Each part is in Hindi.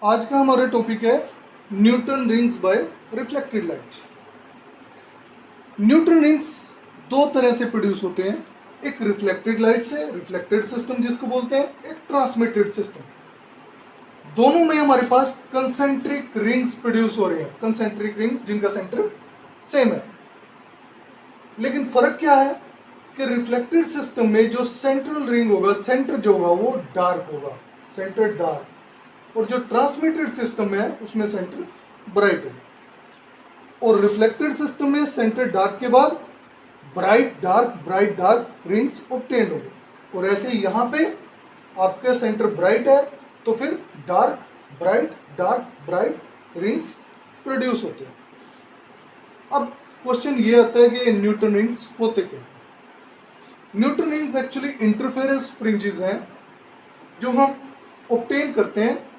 आज का हमारा टॉपिक है Newton rings by reflected light. Newton rings दो तरह से प्रोड्यूस होते हैं, एक रिफ्लेक्टेड लाइट से, रिफ्लेक्टेड सिस्टम जिसको बोलते हैं, एक ट्रांसमिटेड सिस्टम। दोनों में हमारे पास कंसेंट्रिक रिंग्स प्रोड्यूस हो रहे हैं, कंसेंट्रिक रिंग्स जिनका सेंटर सेम है। लेकिन फर्क क्या है कि रिफ्लेक्टेड सिस्टम में जो सेंट्रल रिंग होगा, सेंटर जो होगा वो डार्क होगा, सेंटर डार्क, और जो ट्रांसमिटेड सिस्टम है उसमें सेंटर ब्राइट है। और रिफ्लेक्टेड सिस्टम में सेंटर डार्क के बाद ब्राइट डार्क रिंग्स ऑब्टेन होंगे। और ऐसे ही यहाँ पे आपका सेंटर ब्राइट है तो फिर डार्क ब्राइट रिंग्स प्रोड्यूस होते हैं। अब क्वेश्चन ये आता है कि न्यूटन रिंग्स होते क्या? Newton rings actually interference fringes हैं जो हम ऑब्टेन करते हैं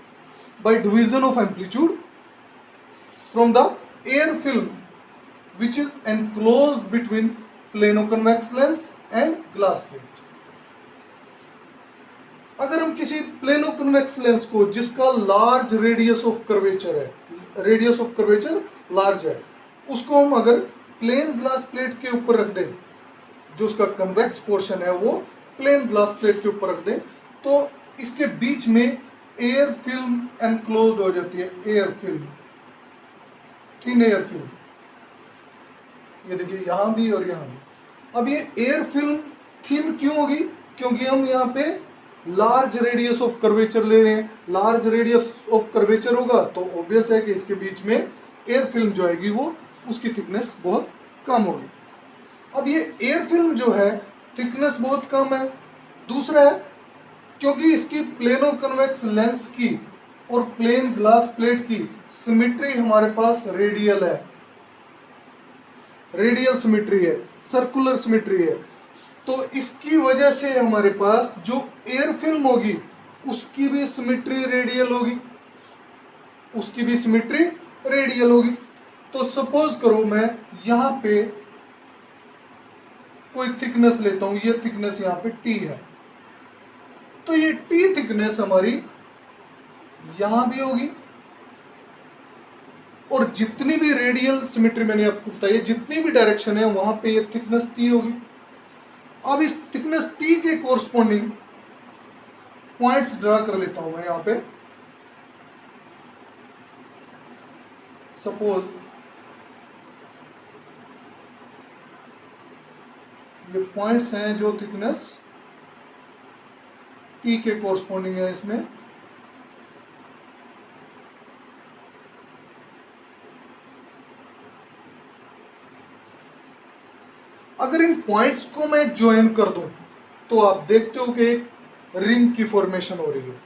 by division of amplitude from the air film which is enclosed between plano-convex lens and glass plate। अगर हम किसी प्लेनो-कन्वेक्स लेंस को जिसका लार्ज रेडियस ऑफ कर्वेचर है, रेडियस ऑफ कर्वेचर लार्ज है, उसको हम अगर प्लेन ग्लास प्लेट के ऊपर रख दें, जो उसका कन्वेक्स पोर्शन है वो प्लेन ग्लास प्लेट के ऊपर रख दें, तो इसके बीच में एयर फिल्म एनक्लोज हो जाती है, air film, thin air film. ये देखिए यहाँ भी और यहाँ भी। अब ये एयर फिल्म थिन क्यों होगी? क्योंकि हम यहाँ पे लार्ज रेडियस ऑफ कर्वेचर ले रहे हैं। लार्ज रेडियस ऑफ कर्वेचर होगा तो ऑब्वियस है कि इसके बीच में एयर फिल्म जो आएगी वो उसकी थिकनेस बहुत कम होगी। अब ये एयर फिल्म जो है थिकनेस बहुत कम है। दूसरा है क्योंकि इसकी प्लेनो कन्वेक्स लेंस की और प्लेन ग्लास प्लेट की सिमेट्री हमारे पास रेडियल है, रेडियल सिमेट्री है, सर्कुलर सिमेट्री है, तो इसकी वजह से हमारे पास जो एयर फिल्म होगी उसकी भी सिमेट्री रेडियल होगी, उसकी भी सिमेट्री रेडियल होगी। तो सपोज करो मैं यहाँ पे कोई थिकनेस लेता हूँ, ये थिकनेस यहाँ पे टी है, तो ये टी थिकनेस हमारी यहां भी होगी और जितनी भी रेडियल सिमेट्री मैंने आपको बताई, जितनी भी डायरेक्शन है वहां पे ये थिकनेस टी होगी। अब इस थिकनेस टी के कोरस्पॉन्डिंग पॉइंट्स ड्रा कर लेता हूं मैं यहाँ पे। सपोज ये पॉइंट्स हैं जो थिकनेस टी के कोरस्पॉन्डिंग है इसमें। अगर इन पॉइंट्स को मैं ज्वाइन कर दूं तो आप देखते हो कि रिंग की फॉर्मेशन हो रही है।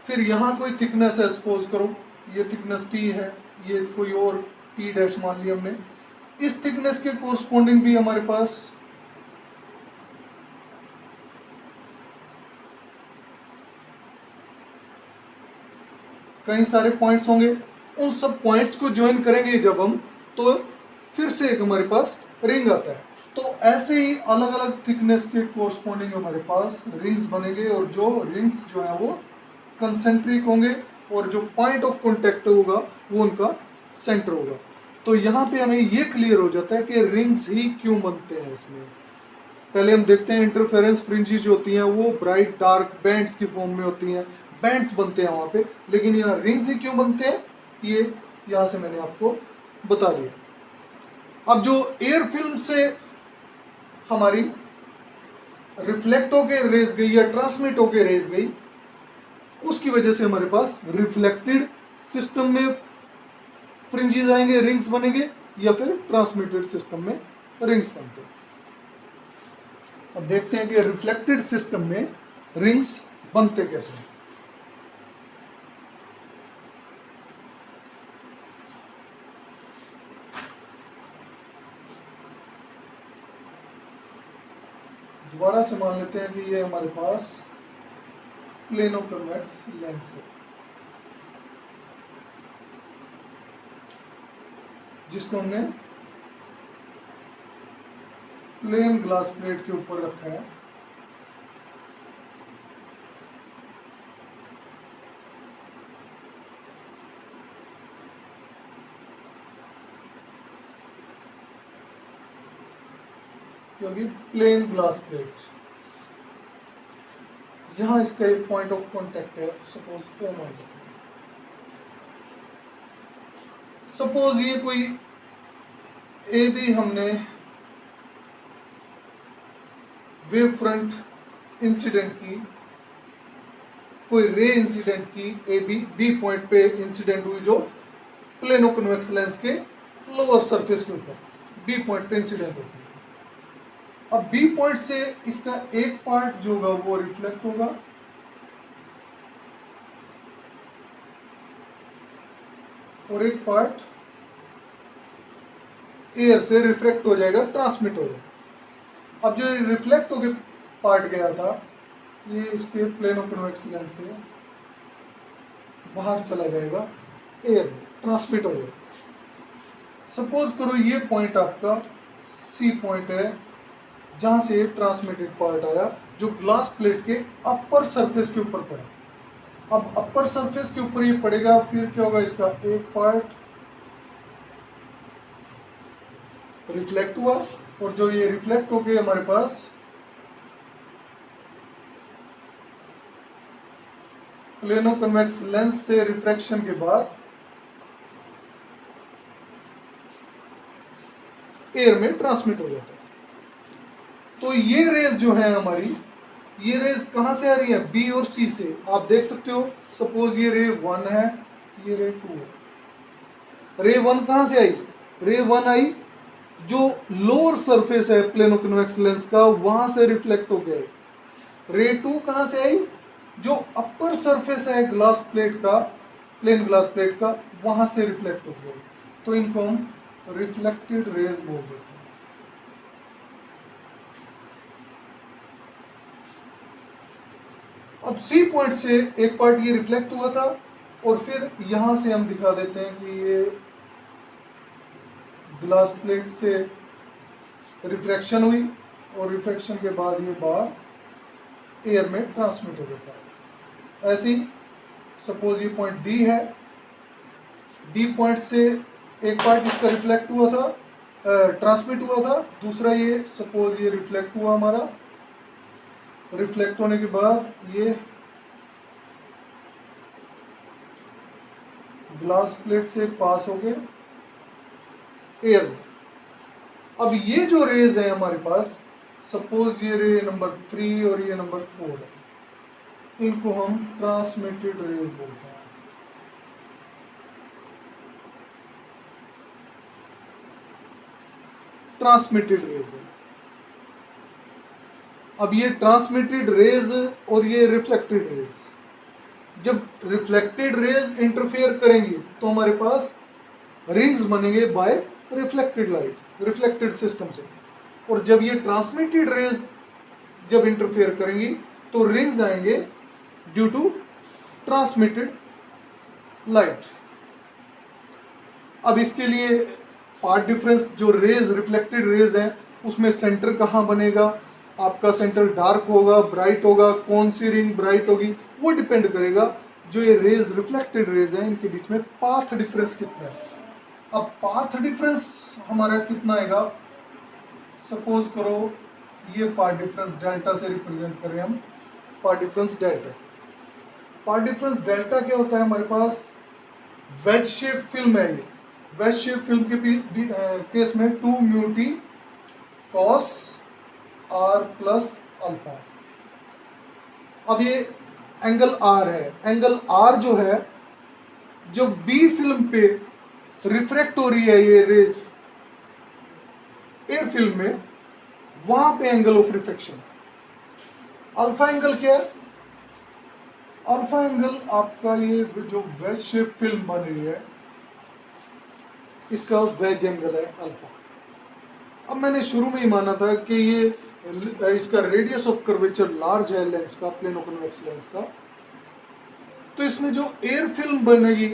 फिर यहां कोई थिकनेस है, सपोज करो ये थिकनेस टी है, ये कोई और टी डैश मान लिया हमने। इस थिकनेस के कोरस्पॉन्डिंग भी हमारे पास कई सारे पॉइंट्स होंगे। उन सब पॉइंट्स को ज्वाइन करेंगे जब हम, तो फिर से एक हमारे पास रिंग आता है। तो ऐसे ही अलग अलग थिकनेस के कोरस्पॉन्डिंग हमारे पास रिंग्स बनेंगे और जो रिंग्स जो है वो कंसेंट्रिक होंगे और जो पॉइंट ऑफ कॉन्टेक्ट होगा वो उनका सेंटर होगा। तो यहाँ पे हमें ये क्लियर हो जाता है कि रिंग्स ही क्यों बनते हैं। इसमें पहले हम देखते हैं इंटरफेरेंस फ्रिंजेस जो होती हैं वो ब्राइट डार्क बैंड्स की फॉर्म में होती हैं, बैंड्स बनते हैं वहाँ पे, लेकिन यहाँ रिंग्स ही क्यों बनते हैं ये यहाँ से मैंने आपको बता दिया। अब जो एयर फिल्म से हमारी रिफ्लेक्ट होके रेज गई या ट्रांसमिट होके रेज गई, उसकी वजह से हमारे पास रिफ्लेक्टेड सिस्टम में फ्रिंजेस आएंगे, रिंग्स बनेंगे, या फिर ट्रांसमिटेड सिस्टम में रिंग्स बनते हैं। अब देखते हैं कि रिफ्लेक्टेड सिस्टम में रिंग्स बनते कैसे हैं। दोबारा से मान लेते हैं कि ये हमारे पास प्लेनो कन्वेक्स लेंस है जिसको हमने प्लेन ग्लास प्लेट के ऊपर रखा है। क्योंकि प्लेन ग्लास प्लेट, यहाँ इसका एक पॉइंट ऑफ कांटेक्ट है, सपोज O मान लो। सपोज ये कोई ए भी हमने वेव फ्रंट इंसिडेंट की, कोई रे इंसिडेंट की ए बी पॉइंट पे इंसिडेंट हुई जो प्लेनो कन्वेक्स लेंस के लोअर सरफेस के ऊपर बी पॉइंट पे इंसिडेंट होती है। अब बी पॉइंट से इसका एक पार्ट जो होगा वो रिफ्लेक्ट होगा और एक पार्ट एयर से रिफ्लेक्ट हो जाएगा, ट्रांसमिट हो जाएगा। अब जो रिफ्लेक्ट होकर पार्ट गया था ये इसके प्लेनो कन्वेक्स लेंस से बाहर चला जाएगा, एयर ट्रांसमिट हो जाएगा। सपोज करो ये पॉइंट आपका सी पॉइंट है जहां से ट्रांसमिटेड पार्ट आया जो ग्लास प्लेट के अपर सरफेस के ऊपर पड़ा। अब अपर सरफेस के ऊपर ये पड़ेगा, फिर क्या होगा, इसका एक पार्ट रिफ्लेक्ट हुआ और जो ये रिफ्लेक्ट हो गया हमारे पास प्लेनो कन्वेक्स लेंस से रिफ्रैक्शन के बाद एयर में ट्रांसमिट हो जाता है। तो ये रेज जो है हमारी, ये रेज कहां से आ रही है, बी और सी से। आप देख सकते हो सपोज ये रे 1 है, ये रे 2 है। रे 1 कहां से आई, रे 1 आई जो लोअर सरफेस है प्लेनो कन्वेक्स लेंस का, वहां से रिफ्लेक्ट हो गया। रे 2 कहां से आई, जो अपर सरफेस है ग्लास प्लेट का, प्लेन ग्लास प्लेट का, वहां से रिफ्लेक्ट हो गया। तो इनको हम रिफ्लेक्टेड रेज बोल देते हैं। अब सी पॉइंट से एक पार्ट ये रिफ्लेक्ट हुआ था और फिर यहां से हम दिखा देते हैं कि ये ग्लास प्लेट से रिफ्रैक्शन हुई और रिफ्रैक्शन के बाद ये बाहर एयर में ट्रांसमिट हो जाता है। ऐसे ही सपोज ये पॉइंट डी है, डी पॉइंट से एक पार्ट इसका रिफ्लेक्ट हुआ था, ट्रांसमिट हुआ था, दूसरा ये सपोज ये रिफ्लेक्ट हुआ हमारा, रिफ्लेक्ट होने के बाद ये ग्लास प्लेट से पास हो गए एयर में। अब ये जो रेज है हमारे पास, सपोज ये रे नंबर 3 और ये नंबर 4 है, इनको हम ट्रांसमिटेड रेज बोलते हैं। Transmitted rays. अब ये ट्रांसमिटेड रेज और ये रिफ्लेक्टेड रेज, जब रिफ्लेक्टेड रेज इंटरफेयर करेंगी तो हमारे पास रिंग्स बनेंगे by reflected light, reflected system से। और जब ये ट्रांसमिटेड रेज जब इंटरफेयर करेंगी तो रिंग्स आएंगे ड्यू टू ट्रांसमिटेड लाइट। अब इसके लिए पार्ट डिफरेंस, जो रेज रिफ्लेक्टेड रेज है उसमें सेंटर कहाँ बनेगा, आपका सेंटर डार्क होगा, ब्राइट होगा, कौन सी रिंग ब्राइट होगी, वो डिपेंड करेगा। जो ये रेज रिफ्लेक्टेड रेज है इनके बीच में पाथ डिफरेंस कितना है। अब पाथ डिफरेंस हमारा कितना आएगा, सपोज करो ये पाथ डिफरेंस डेल्टा से रिप्रेजेंट करें हम, path difference delta. Path difference delta क्या होता है हमारे पास, वेज शेप फिल्म है ये, वेज शेप फिल्म के केस में 2 mu t cos r plus alpha. अब ये एंगल आर है, एंगल आर जो है, जो बी फिल्म पे रिफ्रैक्ट हो रही है ये रेज एयर फिल्म में, वहां पे angle of refraction. Alpha angle क्या है, अल्फा एंगल आपका ये जो वेज शेप फिल्म बन रही है इसका वेज एंगल है अल्फा। अब मैंने शुरू में ही माना था कि ये इसका रेडियस ऑफ कर्वेचर लार्ज है लेंस का, प्लेनो कन्वेक्स लेंस का, तो इसमें जो एयर फिल्म बनेगी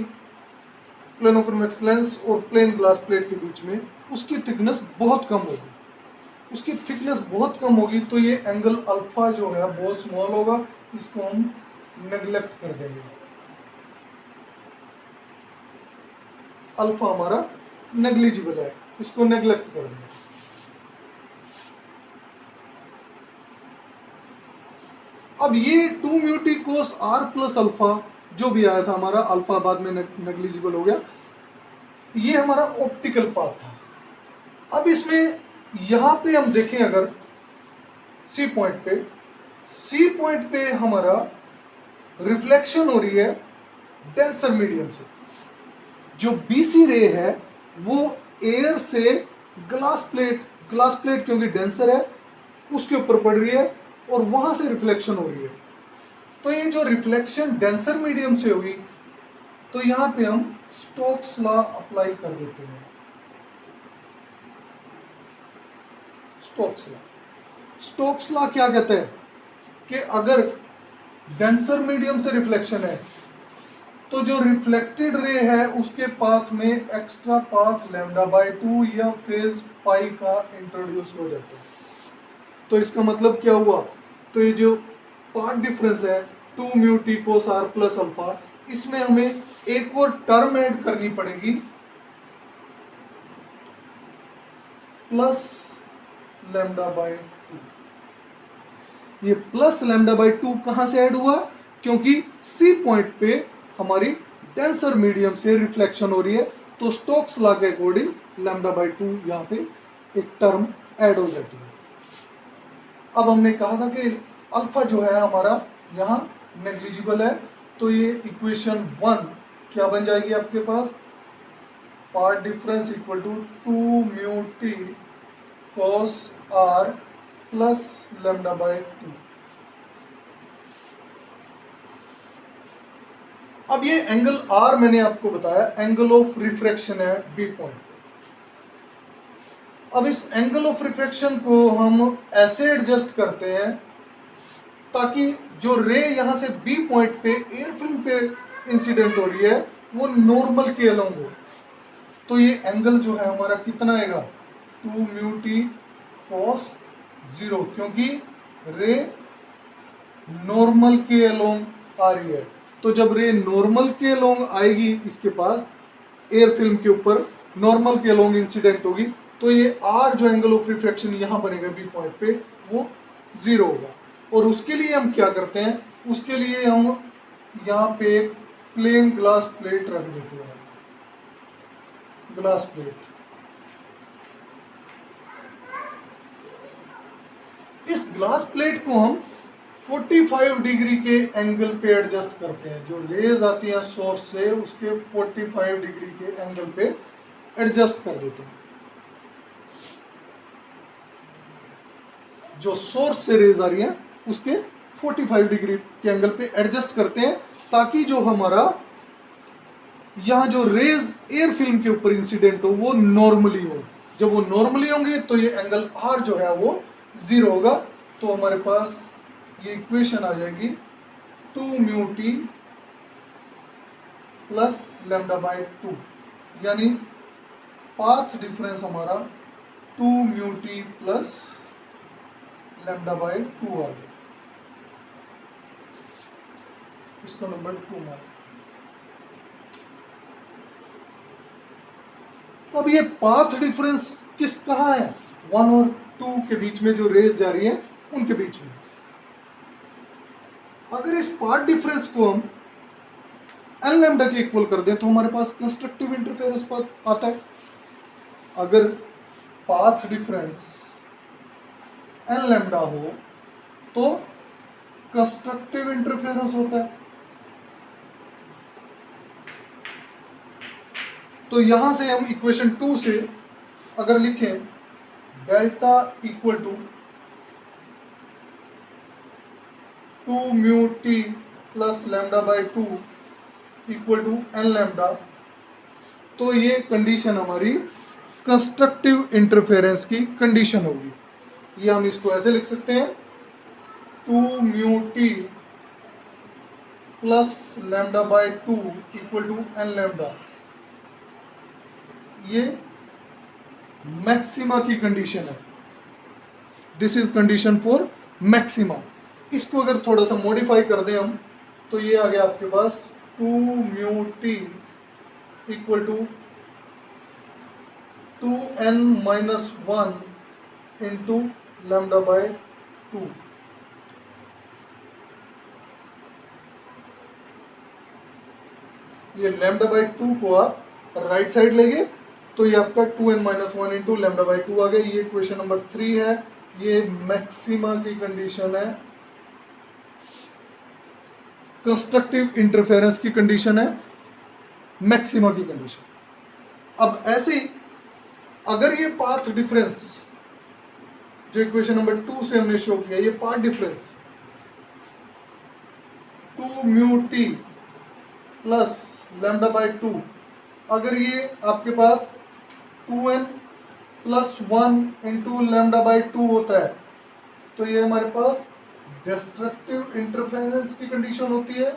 प्लेनो कन्वेक्स लेंस और प्लेन ग्लास प्लेट के बीच में, उसकी थिकनेस बहुत कम होगी। उसकी थिकनेस बहुत कम होगी तो ये एंगल अल्फा जो है बहुत स्मॉल होगा, इसको हम नेग्लेक्ट कर देंगे। अल्फा हमारा नेग्लिजिबल है, इसको नेग्लेक्ट कर देंगे। अब ये 2 mu t cos r plus alpha जो भी आया था हमारा, अल्फा बाद में नेग्लिजिबल हो गया, ये हमारा ऑप्टिकल पाथ था। अब इसमें यहाँ पे हम देखें अगर सी पॉइंट पे हमारा रिफ्लेक्शन हो रही है डेंसर मीडियम से। जो बीसी रे है वो एयर से ग्लास प्लेट क्योंकि डेंसर है उसके ऊपर पड़ रही है और वहां से रिफ्लेक्शन हो रही है। तो ये जो रिफ्लेक्शन डेंसर मीडियम से हुई, तो यहाँ पे हम स्टोक्स लॉ अप्लाई कर देते हैं। स्टोक्स लॉ क्या कहते हैं कि अगर डेंसर मीडियम से रिफ्लेक्शन है तो जो रिफ्लेक्टेड रे है उसके पाथ में एक्स्ट्रा पाथ λ/2 या फेज पाई का इंट्रोड्यूस हो जाता है। तो इसका मतलब क्या हुआ, तो ये जो पाथ डिफरेंस है 2 mu t cos r plus alpha, इसमें हमें एक और टर्म ऐड करनी पड़ेगी प्लस λ/2। ये प्लस λ/2 कहां से ऐड हुआ, क्योंकि सी पॉइंट पे हमारी डेंसर मीडियम से रिफ्लेक्शन हो रही है, तो स्टोक्स लॉ के अकॉर्डिंग λ/2 यहाँ पे एक टर्म ऐड हो जाती है। अब हमने कहा था कि अल्फा जो है हमारा यहाँ नेग्लिजिबल है, तो ये इक्वेशन 1 क्या बन जाएगी आपके पास, path difference equal to 2 mu t cos r plus λ/2। अब ये एंगल आर मैंने आपको बताया एंगल ऑफ रिफ्रैक्शन है बी पॉइंट। अब इस एंगल ऑफ रिफ्रैक्शन को हम ऐसे एडजस्ट करते हैं ताकि जो रे यहाँ से बी पॉइंट पे एयर फिल्म पे इंसिडेंट हो रही है वो नॉर्मल के अलोंग हो। तो ये एंगल जो है हमारा कितना आएगा, 2 म्यू टी कॉस 0, क्योंकि रे नॉर्मल के अलोंग आ रही है। तो जब रे नॉर्मल के अलोंग आएगी इसके पास एयर फिल्म के ऊपर नॉर्मल के अलोंग इंसिडेंट होगी, तो ये आर जो एंगल ऑफ रिफ्रैक्शन यहाँ बनेगा बी पॉइंट पे वो 0 होगा। और उसके लिए हम क्या करते हैं, उसके लिए हम यहाँ पे एक प्लेन ग्लास प्लेट रख देते हैं, ग्लास प्लेट। इस ग्लास प्लेट को हम 45 डिग्री के एंगल पे एडजस्ट करते हैं। जो रेज आती हैं सोर्स से उसके 45 डिग्री के एंगल पे एडजस्ट कर देते हैं। जो सोर्स से रेज आ रही हैं उसके 45 डिग्री के एंगल पे एडजस्ट करते हैं ताकि जो हमारा यहाँ जो रेज एयर फिल्म के ऊपर इंसिडेंट हो वो नॉर्मली हो। जब वो नॉर्मली होंगे तो ये एंगल आर जो है वो 0 होगा। तो हमारे पास ये इक्वेशन आ जाएगी 2 म्यू टी प्लस λ/2, यानी पाथ डिफरेंस हमारा 2 म्यू टी प्लस λ/2 आ गया। इसको नंबर 2 मार। तो अब ये पाथ डिफरेंस कहाँ है, 1 और 2 के बीच में जो रेज जा रही है उनके बीच में। अगर इस पाथ डिफरेंस को हम एल लैम्डा के इक्वल कर दें तो हमारे पास कंस्ट्रक्टिव इंटरफेरेंस पाथ आता है। अगर पाथ डिफरेंस एल लैम्डा हो तो कंस्ट्रक्टिव इंटरफेरेंस होता है। तो यहां से हम इक्वेशन 2 से अगर लिखें delta equal to 2 mu t plus λ/2 equal to n lambda, तो ये कंडीशन हमारी कंस्ट्रक्टिव इंटरफेरेंस की कंडीशन होगी। ये हम इसको ऐसे लिख सकते हैं 2 mu t plus λ/2 equal to n lambda. ये मैक्सिमा की कंडीशन है, this is condition for maxima. इसको अगर थोड़ा सा मॉडिफाई कर दें हम तो ये आ गया आपके पास 2 mu t equal to 2n-1 into λ/2। ये λ/2 को आप राइट साइड लेंगे तो ये आपका 2n-1 इंटू λ/2 आ गया। ये क्वेश्चन नंबर 3 है। ये मैक्सिमा की कंडीशन है, कंस्ट्रक्टिव इंटरफेरेंस की कंडीशन है, मैक्सिमा की कंडीशन। अब ऐसे ही अगर ये पाथ डिफरेंस जो इक्वेशन नंबर 2 से हमने शो किया, ये पाथ डिफरेंस 2μt प्लस λ/2, अगर ये आपके पास 2n+1 इंटू λ/2 होता है तो ये हमारे पास डिस्ट्रक्टिव इंटरफेरेंस की कंडीशन होती है।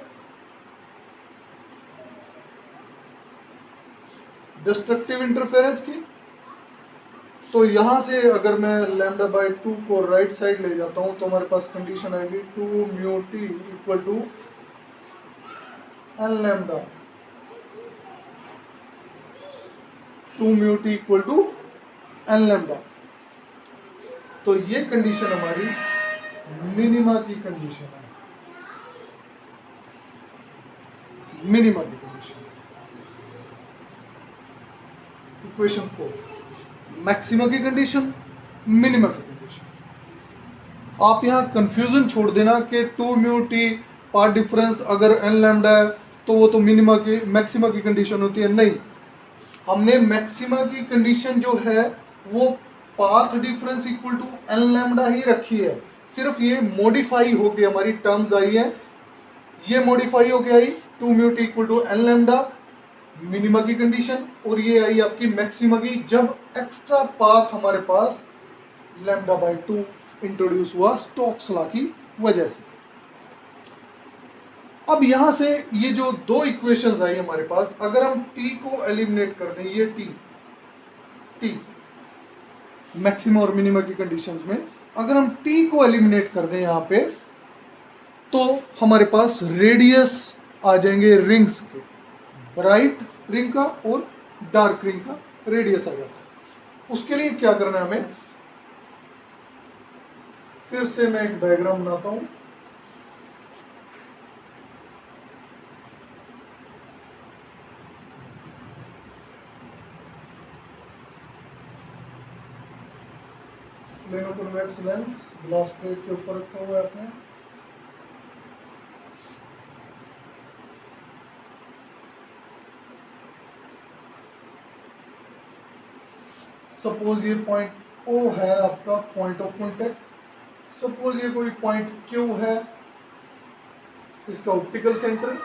डिस्ट्रक्टिव इंटरफेरेंस की, तो यहां से अगर मैं λ/2 को राइट साइड ले जाता हूं तो हमारे पास कंडीशन आएगी 2μt equal to n lambda, 2μt equal to n lambda. तो ये कंडीशन हमारी मिनिमा की कंडीशन है, मिनिमा की कंडीशन। इक्वेशन 4 मैक्सिमा की कंडीशन, मिनिमा की कंडीशन। आप यहाँ कंफ्यूजन छोड़ देना कि 2μt पाथ डिफरेंस अगर n लैम्डा है तो वो तो मिनिमा की मैक्सिमा की कंडीशन होती है। नहीं, हमने मैक्सिमा की कंडीशन जो है वो path difference equal to n lambda ही रखी है, सिर्फ ये मॉडिफाई होके हमारी टर्म्स आई है। ये मॉडिफाई होके आई 2μt equal to n lambda, minima की कंडीशन, और ये आई आपकी मैक्सिमा की जब एक्स्ट्रा पाथ हमारे पास λ/2 इंट्रोड्यूस हुआ स्टोक्स लॉ की वजह से। अब यहां से ये जो दो इक्वेशंस आई हमारे पास, अगर हम t को एलिमिनेट कर दें, ये t मैक्सिमा और मिनिमा की कंडीशंस में अगर हम t को एलिमिनेट कर दें यहाँ पे, तो हमारे पास रेडियस आ जाएंगे रिंग्स के, ब्राइट रिंग का और डार्क रिंग का रेडियस आ जाता है। उसके लिए क्या करना है हमें, फिर से मैं एक डायग्राम बनाता हूं। Plane of convex lens glass plate के ऊपर रखा हुआ है आपने। सपोज ये पॉइंट O है आपका पॉइंट ऑफ कॉन्टेक्ट। सपोज ये कोई पॉइंट Q है, इसका ऑप्टिकल सेंटर।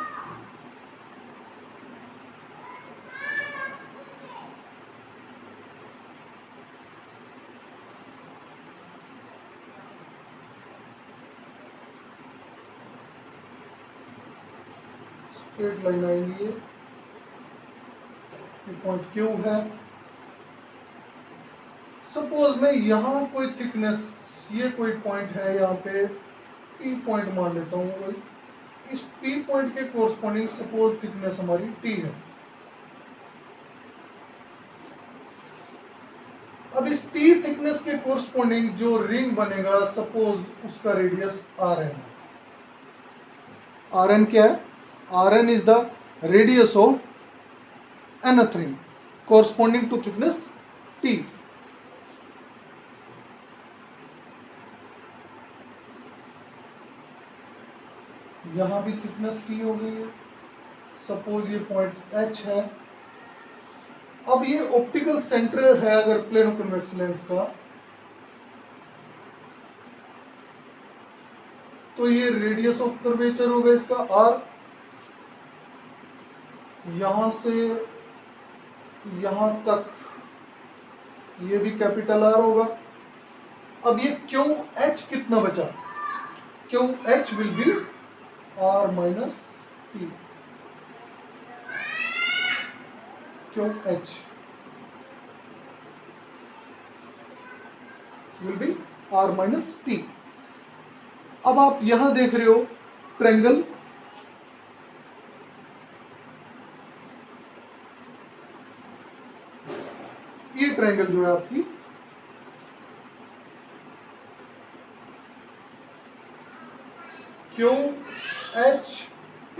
स्ट्रेट लाइन आएंगी, ये पॉइंट Q है। सपोज मैं यहाँ कोई थिकनेस, ये कोई पॉइंट है यहाँ पे P पॉइंट मान लेता हूँ कोई, इस P पॉइंट के कोरस्पॉन्डिंग सपोज थिकनेस हमारी T है। अब इस T थिकनेस के कोरस्पॉन्डिंग जो रिंग बनेगा, सपोज उसका रेडियस Rn है। Rn क्या है? Rn is the radius of nth ring corresponding to thickness T। यहाँ भी थिकनेस T हो गई है। सपोज ये पॉइंट H है। अब ये ऑप्टिकल सेंटर है अगर प्लेन ऑफ कन्वेक्स लेंस का, तो ये रेडियस ऑफ कर्वेचर होगा इसका R। यहां से यहां तक ये भी कैपिटल R होगा। अब ये QH कितना बचा? QH will be R minus T। QH will be R minus T। अब आप यहां देख रहे हो ट्रायंगल, ये ट्रायंगल जो है आपकी QHP,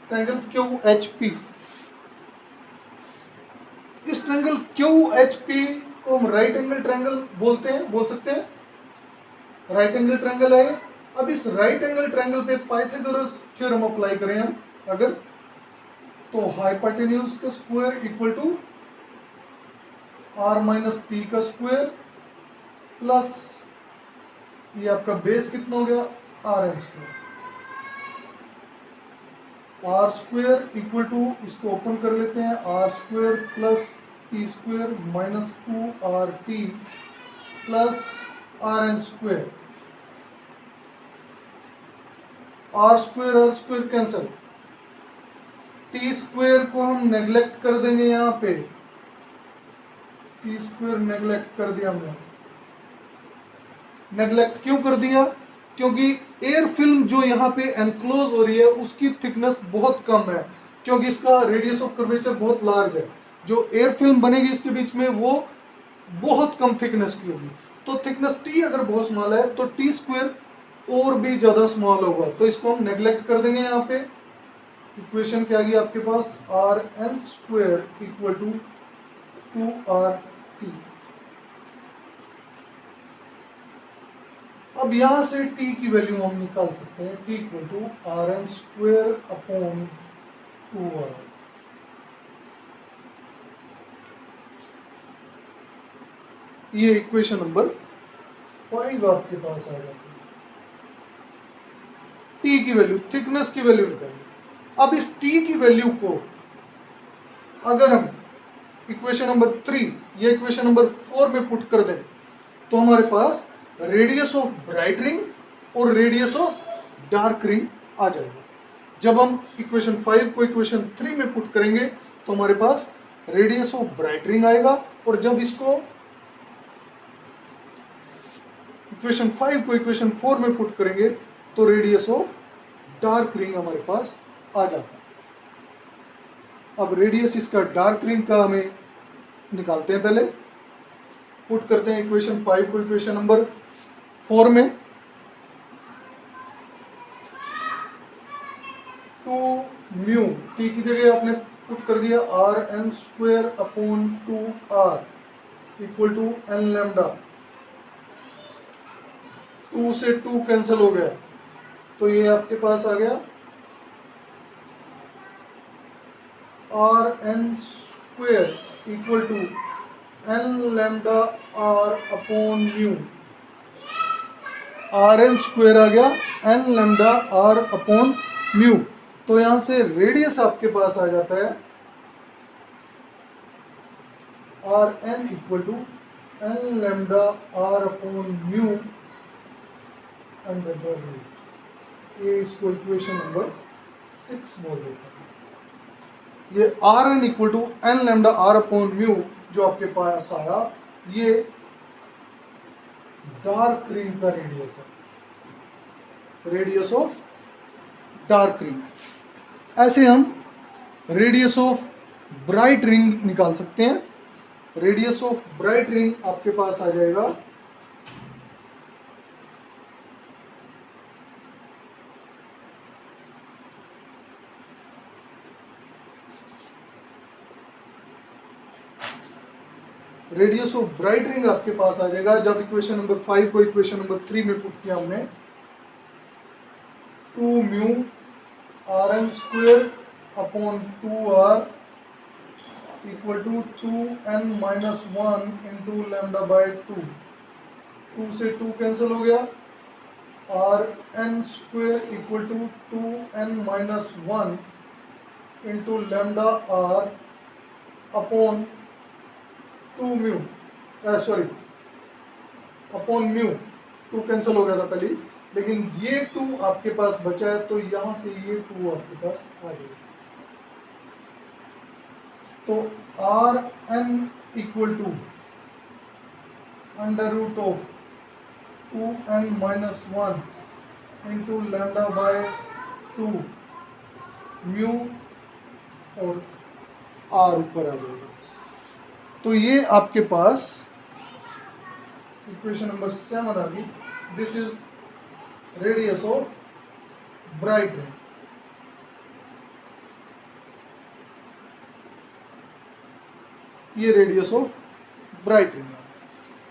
ट्रायंगल QHP। इस ट्रायंगल क्यू एच पी को हम राइट एंगल ट्रायंगल बोल सकते हैं, राइट एंगल ट्रायंगल है। अब इस राइट एंगल ट्रायंगल पे पाइथागोरस थ्योरम अप्लाई करें हम अगर, तो हाइपोटेन्यूज का square equal to r minus p का स्क्वायर प्लस ये आपका बेस कितना हो गया r n square, r square equal to, इसको ओपन कर लेते हैं, r square plus t square minus 2RT plus r n square, r square cancel, t square को हम नेग्लेक्ट कर देंगे, यहाँ पे टी स्क्वायर नेग्लेक्ट कर दिया हमने। नेग्लेक्ट क्यों कर दिया? क्योंकि एयर फिल्म जो यहाँ पे एनक्लोज हो रही है उसकी थिकनेस बहुत कम है, क्योंकि इसका रेडियस ऑफ कर्वेचर बहुत लार्ज है। जो एयर फिल्म बनेगी इसके बीच में वो बहुत कम थिकनेस की होगी, तो थिकनेस टी अगर बहुत स्मॉल है तो टी स्क्वायर और भी ज़्यादा स्मॉल होगा, तो इसको हम नेग्लेक्ट कर देंगे। यहाँ पे इक्वेशन क्या आ गई आपके पास, r n square equal to 2RT। अब यहाँ से t की वैल्यू हम निकाल सकते हैं, t equal to r n square upon 2R। ये इक्वेशन नंबर 5 आपके पास आ जाती है। t की वैल्यू, थिकनेस की वैल्यू निकालिए। अब इस t की वैल्यू को अगर हम इक्वेशन नंबर 3 या इक्वेशन नंबर 4 में पुट कर दें तो हमारे पास रेडियस ऑफ ब्राइट रिंग और रेडियस ऑफ डार्क रिंग आ जाएगा। जब हम इक्वेशन 5 को इक्वेशन 3 में पुट करेंगे तो हमारे पास रेडियस ऑफ ब्राइट रिंग आएगा, और जब इसको इक्वेशन 5 को इक्वेशन 4 में पुट करेंगे तो रेडियस ऑफ डार्क रिंग हमारे पास आ जाता है। अब रेडियस इसका डार्क रिंग का हमें निकालते हैं, पहले पुट करते हैं इक्वेशन 5 को इक्वेशन नंबर 4 में। 2 म्यू, टी की जगह आपने पुट कर दिया r n square upon 2R equal to n lambda. 2 से 2 कैंसिल हो गया, तो ये आपके पास आ गया r n square equal to n lambda r upon mu. R n square आ गया n lambda r upon mu, तो यहां से रेडियस आपके पास आ जाता है r n equal to n lambda r upon mu under the root. ये इसको इक्वेशन नंबर 6 बोल देते हैं। ये r n equal to n lambda r upon mu जो आपके पास आया, ये डार्क रिंग का रेडियस है, रेडियस ऑफ डार्क रिंग। ऐसे हम रेडियस ऑफ ब्राइट रिंग निकाल सकते हैं। रेडियस ऑफ ब्राइट रिंग आपके पास आ जाएगा रेडियस ऑफ ब्राइट रिंग आपके पास आ जाएगा जब इक्वेशन नंबर 5 को इक्वेशन नंबर 3 में पुट किया हमने, 2 mu r n square upon 2R equal to 2n minus 1 into lambda by 2। 2 से 2 कैंसिल हो गया, r n square equal to 2n minus 1 into lambda r upon 2 mu, sorry upon mu. 2 cancel हो गया था पहले, लेकिन ये 2 आपके पास बचा है तो यहां से ये 2 आपके पास आ जाएगा। तो r n equal to under root of 2n minus 1 into lambda by 2 mu और आर ऊपर आ जाएगा। तो ये आपके पास इक्वेशन नंबर 7 आ गई। This is radius of bright ring. ये रेडियस ऑफ ब्राइट रिंग।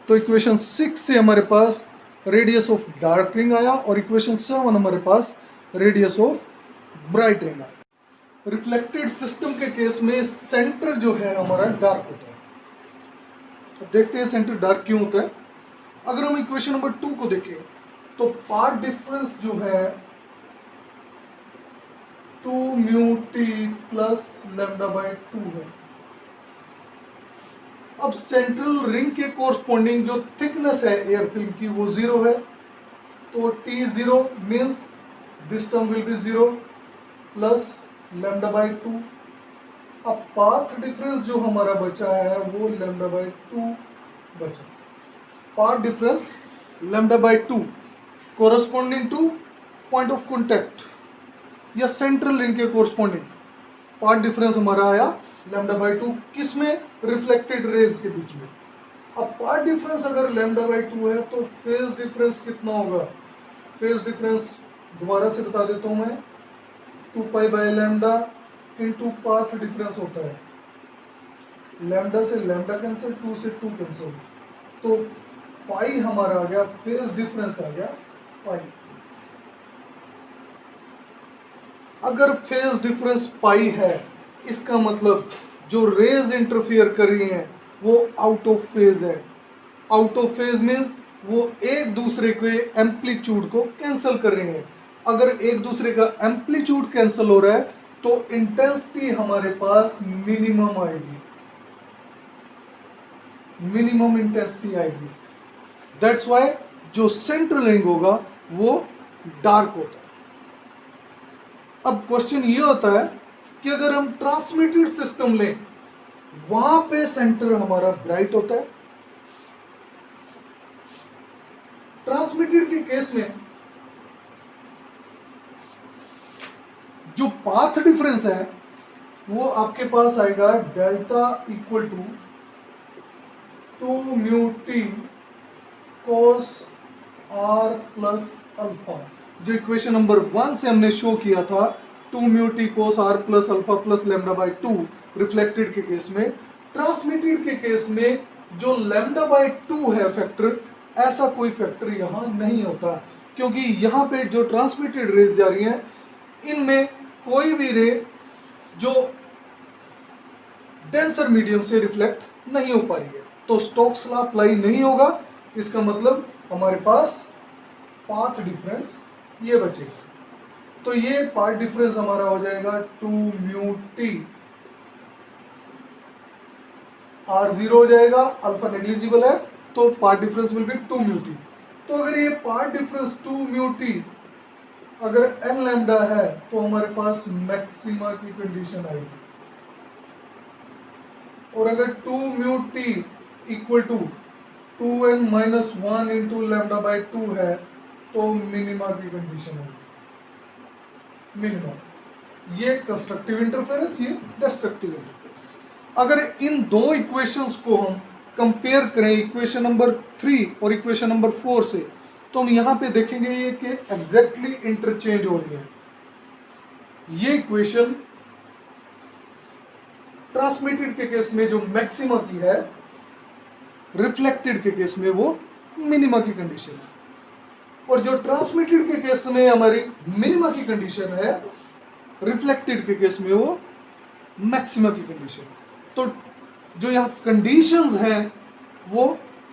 तो इक्वेशन 6 से हमारे पास रेडियस ऑफ डार्क रिंग आया और इक्वेशन 7 हमारे पास रेडियस ऑफ ब्राइट रिंग आया। रिफ्लेक्टेड सिस्टम के केस में सेंटर जो है हमारा डार्क होता है। तो देखते हैं सेंटर डार्क क्यों होता है। अगर हम इक्वेशन नंबर 2 को देखें तो पाथ डिफरेंस जो है 2 mu t plus lambda by 2 है। अब सेंट्रल रिंग के कोरस्पॉन्डिंग जो थिकनेस है एयर फिल्म की वो 0 है, तो T 0 means this term will be 0 plus lambda by 2। अब पाथ डिफरेंस जो हमारा बचा है वो लैम्डा बाय 2 बचा। Path difference lambda by 2 corresponding two point of contact या सेंट्रल रिंग के कोरस्पॉन्डिंग पाथ डिफरेंस हमारा आया लैम्डा बाय 2, किसमें? रिफ्लेक्टेड रेज के बीच में। अब पाथ डिफरेंस अगर लैम्डा बाय 2 है तो फेज डिफरेंस कितना होगा? फेज डिफरेंस दोबारा से बता देता हूं मैं, 2 pi by lambda into path difference होता है। लैम्डा से लैम्डा कैंसिल, 2 से 2 कैंसिल, तो पाई हमारा आ गया, फेज डिफरेंस आ गया पाई। अगर फेज डिफरेंस पाई है इसका मतलब जो रेज इंटरफियर कर रही हैं वो आउट ऑफ फेज है। आउट ऑफ फेज मीन्स वो एक दूसरे के एम्पलीट्यूड को कैंसिल कर रही हैं। अगर एक दूसरे का एम्पलीट्यूड कैंसिल हो रहा है तो इंटेंसिटी हमारे पास मिनिमम आएगी, मिनिमम इंटेंसिटी आएगी। दैट्स वाई जो सेंट्रल रिंग होगा वो डार्क होता है। अब क्वेश्चन ये होता है कि अगर हम ट्रांसमिटेड सिस्टम लें वहां पे सेंटर हमारा ब्राइट होता है। ट्रांसमिटेड के केस में जो पाथ डिफरेंस है वो आपके पास आएगा delta equal to 2 mu t cos r plus alpha. जो इक्वेशन नंबर 1 से हमने शो किया था 2 mu t cos r plus alpha plus lambda by 2 reflected के केस में। ट्रांसमिटेड के केस में जो लैम्डा बाय 2 है फैक्टर, ऐसा कोई फैक्टर यहाँ नहीं होता, क्योंकि यहाँ पे जो ट्रांसमिटेड रेज जा रही हैं इनमें कोई भी रे जो डेंसर मीडियम से रिफ्लेक्ट नहीं हो पा रही है, तो स्टोक्स लॉ अप्लाई नहीं होगा। इसका मतलब हमारे पास पाथ डिफरेंस ये बचेगा। तो ये पाथ डिफरेंस हमारा हो जाएगा 2 म्यू टी, आर 0 हो जाएगा, अल्फा नेग्लिजिबल है तो path difference will be 2 mu T. तो अगर ये पाथ डिफरेंस 2 म्यू टी अगर एन लैम्डा है तो हमारे पास मैक्सिमा की कंडीशन आएगी, और अगर 2 mu t equal to 2n minus 1 into lambda by 2 है तो मिनिमा की कंडीशन होगी, मिनिमम। ये कंस्ट्रक्टिव इंटरफेरेंस, ये डिस्ट्रक्टिव इंटरफेरेंस। अगर इन दो इक्वेशंस को हम कंपेयर करें इक्वेशन नंबर 3 और इक्वेशन नंबर 4 से, तो हम यहाँ पे देखेंगे ये कि एग्जैक्टली इंटरचेंज हो रही है। ये इक्वेशन ट्रांसमिटेड के केस में जो मैक्सिमा की है, रिफ्लेक्टेड के केस में वो मिनिमा की कंडीशन है, और जो ट्रांसमिटेड के केस में हमारी मिनिमा की कंडीशन है, रिफ्लेक्टेड के केस में वो मैक्सिमा की कंडीशन। तो जो यहाँ कंडीशंस हैं वो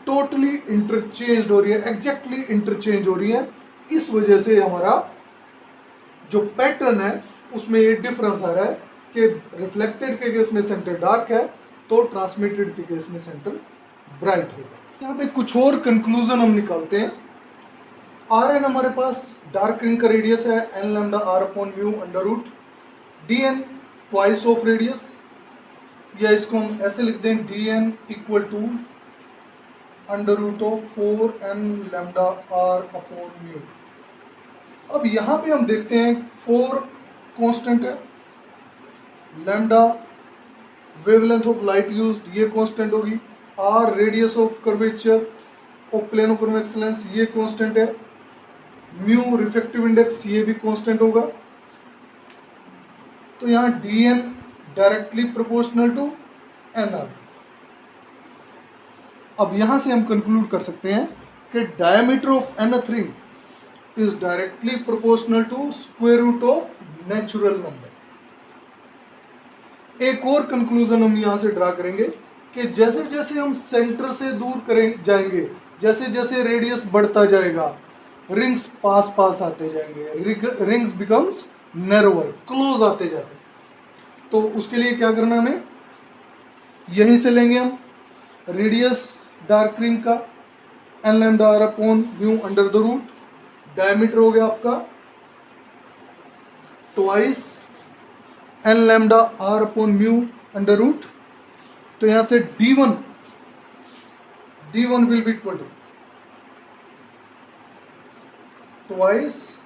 टोटली इंटरचेंज हो रही है, एग्जैक्टली इंटरचेंज हो रही है। इस वजह से हमारा जो पैटर्न है उसमें ये डिफरेंस आ रहा है कि रिफ्लेक्टेड के केस में सेंटर डार्क है तो ट्रांसमिटेड के केस में सेंटर ब्राइट होगा। यहाँ पे कुछ और कंक्लूजन हम निकालते हैं। आर एन हमारे पास डार्क रिंग का रेडियस है n lambda r upon mu under root D n twice of radius, या इसको हम ऐसे लिख दें D n equal to under root of 4n lambda r upon mu. अब यहाँ पे हम देखते हैं 4 कांस्टेंट है, lambda wavelength of light used ये कांस्टेंट होगी, r radius of curvature of plane of convex lens ये कांस्टेंट है, म्यू रिफ्रैक्टिव इंडेक्स ये भी कांस्टेंट होगा। तो यहाँ D n directly proportional to n r. अब यहाँ से हम कंक्लूड कर सकते हैं कि diameter of nth ring is directly proportional to square root of natural number. एक और कंक्लूजन हम यहाँ से ड्रा करेंगे कि जैसे जैसे हम सेंटर से दूर करें जाएंगे, जैसे जैसे रेडियस बढ़ता जाएगा, रिंग्स पास पास आते जाएंगे, रिंग्स बिकम्स नैरोअर, क्लोज आते जाते। तो उसके लिए क्या करना हमें, यहीं से लेंगे हम रेडियस डार्क रिंग का n lambda r upon mu under the root, diameter हो गया आपका twice n lambda r upon mu under root. तो यहां से d1 will be equal to twice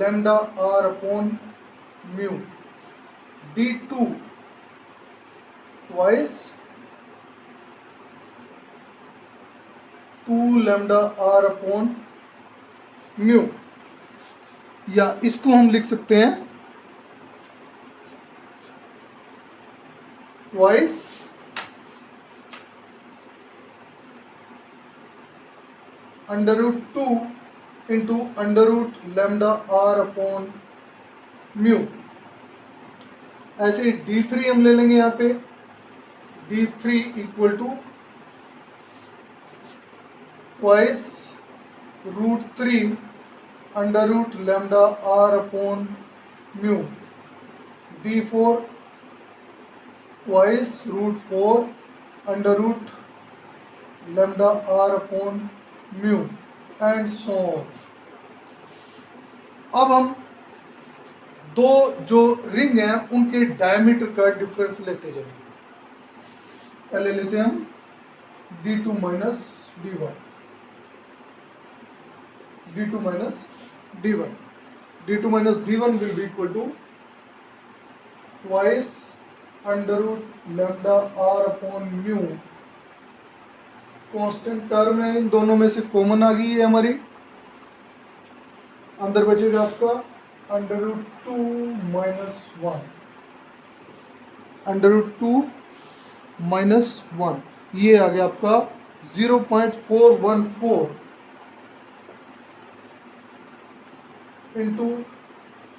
lambda r upon mu, d2 twice 2 lambda r upon mu, या इसको हम लिख सकते हैं twice under root 2 into under root lambda r upon mu. ऐसे ही d3 हम ले लेंगे यहाँ पे, d3 equal to twice root 3 under root lambda r upon mu, d4 twice root 4 under root lambda r upon mu and so on. अब हम दो जो रिंग हैं उनके डायमीटर का डिफरेंस लेते जाएंगे। पहले लेते हैं हम d2 minus d1, d2 minus d1, d2 minus d1 will be equal to twice under root lambda r upon mu. Constant term है, इन दोनों में से कॉमन आ गई है हमारी, अंदर बचेगा आपका under root 2 minus 1, under root 2 minus 1, ये आ गया आपका 0.414 into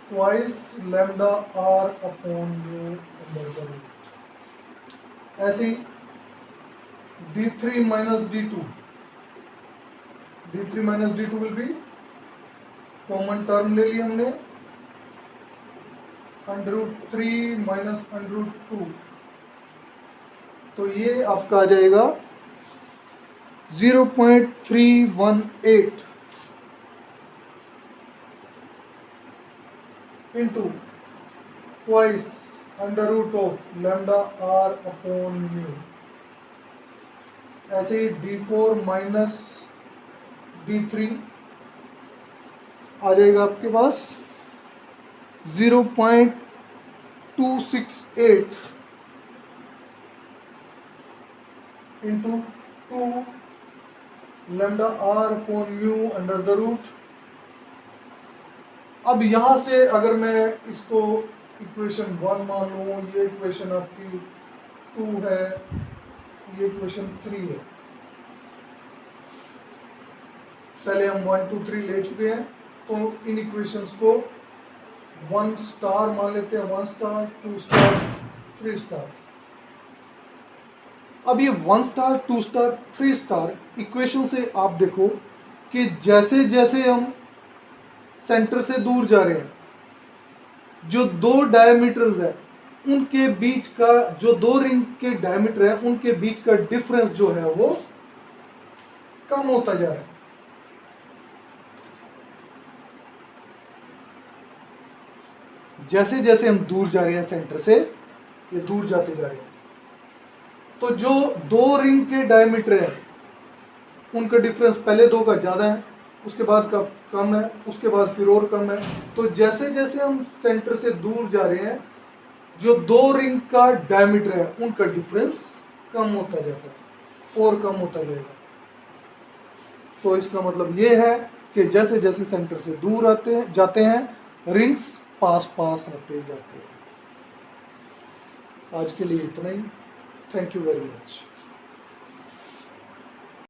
twice lambda r upon mu under the root. ऐसे ही d3 minus d2, d3 minus d2 will be, common term ले लिया हमने, under root 3 minus under root 2, तो ये आपका आ जाएगा 0.318 into twice under root of lambda r upon mu. ऐसे ही d4 माइनस d3 आ जाएगा आपके पास 0.268 into 2 lambda r upon mu under the root. अब यहाँ से अगर मैं इसको इक्वेशन 1 मान लूँ, ये इक्वेशन आपकी 2 है, ये इक्वेशन 3 है, पहले हम 1 2 3 ले चुके हैं, तो इन इक्वेशंस को 1 स्टार मान लेते हैं, 1 स्टार 2 स्टार 3 स्टार। अब ये 1 स्टार 2 स्टार 3 स्टार इक्वेशन से आप देखो कि जैसे जैसे हम सेंटर से दूर जा रहे हैं, जो दो डायमीटर्स है उनके बीच का, जो दो रिंग के डायमीटर है उनके बीच का डिफरेंस जो है वो कम होता जा रहा है। जैसे जैसे हम दूर जा रहे हैं सेंटर से, ये दूर जाते जा रहे हैं, तो जो दो रिंग के डायमीटर है उनका डिफरेंस पहले दो का ज़्यादा है, उसके बाद का कम है, उसके बाद फिर और कम है। तो जैसे जैसे हम सेंटर से दूर जा रहे हैं, जो दो रिंग का डायमीटर है उनका डिफरेंस कम होता जाता है और कम होता जाएगा। तो इसका मतलब ये है कि जैसे जैसे सेंटर से दूर जाते हैं, रिंग्स पास पास आते जाते हैं। आज के लिए इतना ही। Thank you very much.